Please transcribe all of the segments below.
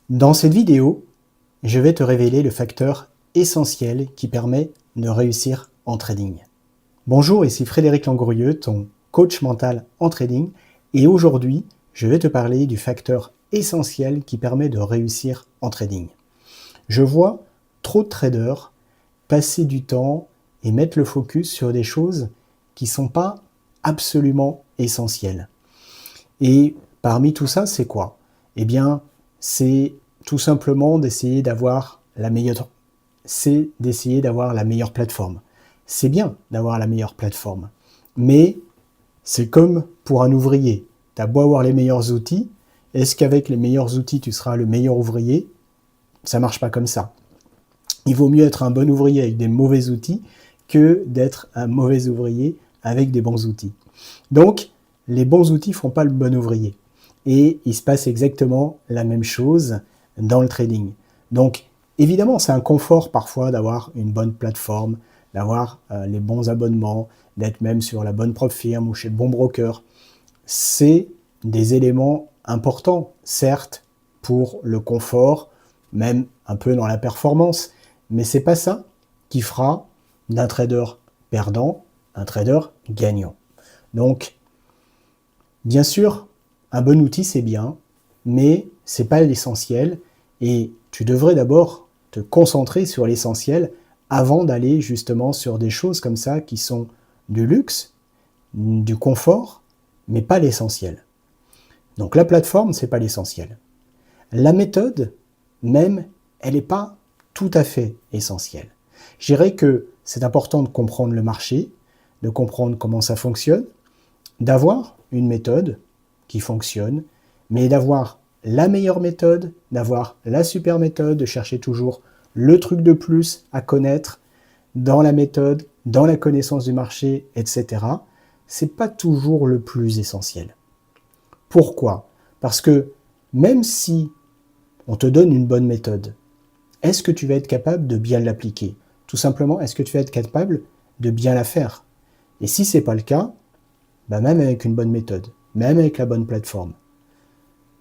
Dans cette vidéo, je vais te révéler le facteur essentiel qui permet de réussir en trading. Bonjour, ici Frédéric Langourieux, ton coach mental en trading, et aujourd'hui, je vais te parler du facteur essentiel qui permet de réussir en trading. Je vois trop de traders passer du temps et mettre le focus sur des choses qui ne sont pas absolument essentielles. Et parmi tout ça, c'est quoi? Eh bien, c'est tout simplement d'essayer d'avoir la meilleure plateforme. C'est bien d'avoir la meilleure plateforme, mais c'est comme pour un ouvrier. Tu as beau avoir les meilleurs outils, est-ce qu'avec les meilleurs outils, tu seras le meilleur ouvrier? Ça ne marche pas comme ça. Il vaut mieux être un bon ouvrier avec des mauvais outils que d'être un mauvais ouvrier avec des bons outils. Donc, les bons outils ne font pas le bon ouvrier. Et il se passe exactement la même chose dans le trading. Donc, évidemment, c'est un confort parfois d'avoir une bonne plateforme, d'avoir les bons abonnements, d'être même sur la bonne propre firme ou chez le bon broker. C'est des éléments importants, certes, pour le confort, même un peu dans la performance, mais c'est pas ça qui fera d'un trader perdant un trader gagnant. Donc, bien sûr, un bon outil c'est bien, mais c'est pas l'essentiel et tu devrais d'abord te concentrer sur l'essentiel avant d'aller justement sur des choses comme ça qui sont du luxe, du confort, mais pas l'essentiel. Donc la plateforme, c'est pas l'essentiel. La méthode, même, elle n'est pas tout à fait essentielle. Je dirais que c'est important de comprendre le marché, de comprendre comment ça fonctionne, d'avoir une méthode qui fonctionne, mais d'avoir la meilleure méthode, d'avoir la super méthode, de chercher toujours le truc de plus à connaître dans la méthode, dans la connaissance du marché, etc. C'est pas toujours le plus essentiel. Pourquoi? Parce que même si on te donne une bonne méthode, est-ce que tu vas être capable de bien l'appliquer? Tout simplement, est-ce que tu vas être capable de bien la faire? Et si ce n'est pas le cas, bah même avec une bonne méthode, même avec la bonne plateforme,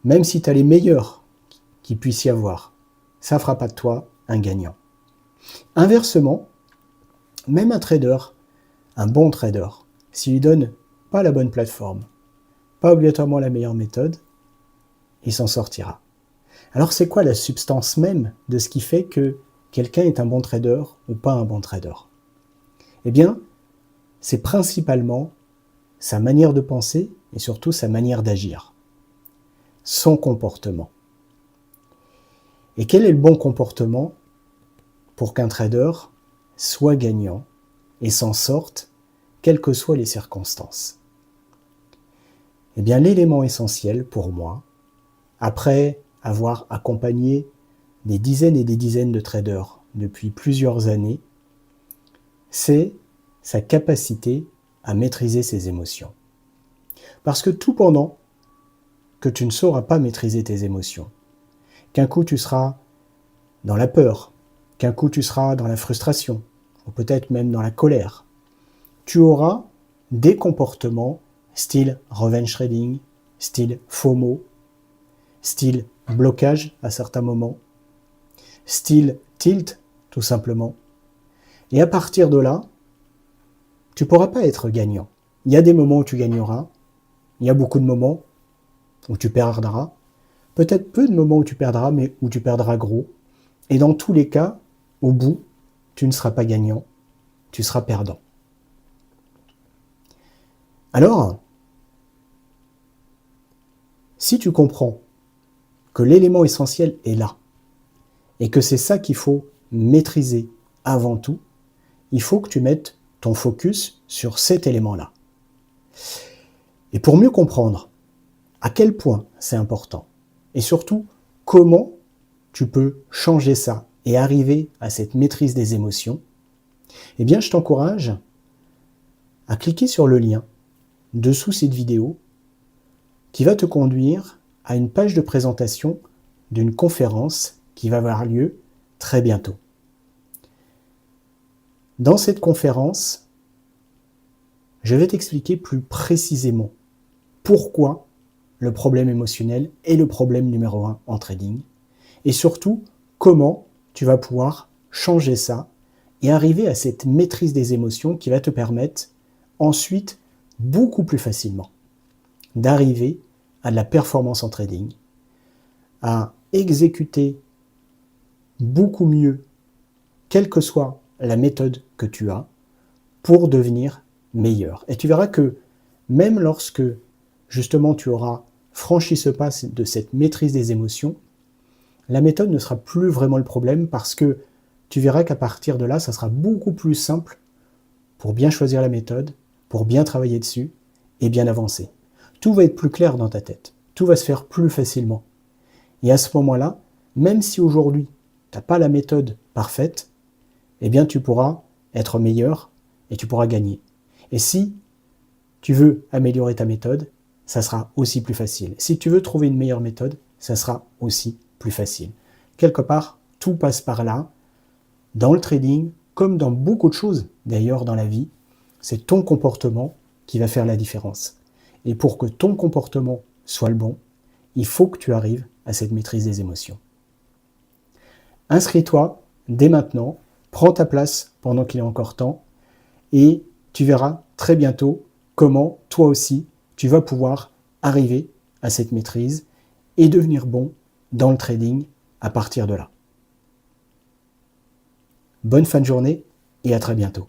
même si tu as les meilleurs qu'il puisse y avoir, ça ne fera pas de toi un gagnant. Inversement, même un trader, un bon trader, s'il lui donne pas la bonne plateforme, pas obligatoirement la meilleure méthode, il s'en sortira. Alors c'est quoi la substance même de ce qui fait que quelqu'un est un bon trader ou pas un bon trader? Eh bien, c'est principalement sa manière de penser et surtout sa manière d'agir, son comportement. Et quel est le bon comportement pour qu'un trader soit gagnant et s'en sorte, quelles que soient les circonstances? Eh bien, l'élément essentiel pour moi, après avoir accompagné des dizaines et des dizaines de traders depuis plusieurs années, c'est sa capacité à maîtriser ses émotions. Parce que tout pendant que tu ne sauras pas maîtriser tes émotions, qu'un coup tu seras dans la peur, qu'un coup tu seras dans la frustration, ou peut-être même dans la colère, tu auras des comportements style revenge trading, style FOMO, style blocage à certains moments, style tilt tout simplement. Et à partir de là, tu ne pourras pas être gagnant. Il y a des moments où tu gagneras, il y a beaucoup de moments où tu perdras, peut-être peu de moments où tu perdras, mais où tu perdras gros. Et dans tous les cas, au bout, tu ne seras pas gagnant, tu seras perdant. Alors, si tu comprends que l'élément essentiel est là, et que c'est ça qu'il faut maîtriser avant tout, il faut que tu mettes ton focus sur cet élément-là. Et pour mieux comprendre à quel point c'est important, et surtout comment tu peux changer ça et arriver à cette maîtrise des émotions, eh bien je t'encourage à cliquer sur le lien dessous cette vidéo qui va te conduire à une page de présentation d'une conférence qui va avoir lieu très bientôt. Dans cette conférence, je vais t'expliquer plus précisément pourquoi le problème émotionnel est le problème numéro 1 en trading et surtout comment tu vas pouvoir changer ça et arriver à cette maîtrise des émotions qui va te permettre ensuite beaucoup plus facilement d'arriver à de la performance en trading, à exécuter beaucoup mieux, quelle que soit la méthode que tu as, pour devenir meilleur. Et tu verras que même lorsque justement tu auras franchi ce pas de cette maîtrise des émotions, la méthode ne sera plus vraiment le problème parce que tu verras qu'à partir de là, ça sera beaucoup plus simple pour bien choisir la méthode, pour bien travailler dessus et bien avancer. Tout va être plus clair dans ta tête, tout va se faire plus facilement. Et à ce moment-là, même si aujourd'hui, tu n'as pas la méthode parfaite, eh bien tu pourras être meilleur et tu pourras gagner. Et si tu veux améliorer ta méthode, ça sera aussi plus facile. Si tu veux trouver une meilleure méthode, ça sera aussi plus facile. Quelque part, tout passe par là. Dans le trading, comme dans beaucoup de choses d'ailleurs dans la vie, c'est ton comportement qui va faire la différence. Et pour que ton comportement soit le bon, il faut que tu arrives à cette maîtrise des émotions. Inscris-toi dès maintenant, prends ta place pendant qu'il est encore temps et tu verras très bientôt comment toi aussi tu vas pouvoir arriver à cette maîtrise et devenir bon dans le trading à partir de là. Bonne fin de journée et à très bientôt.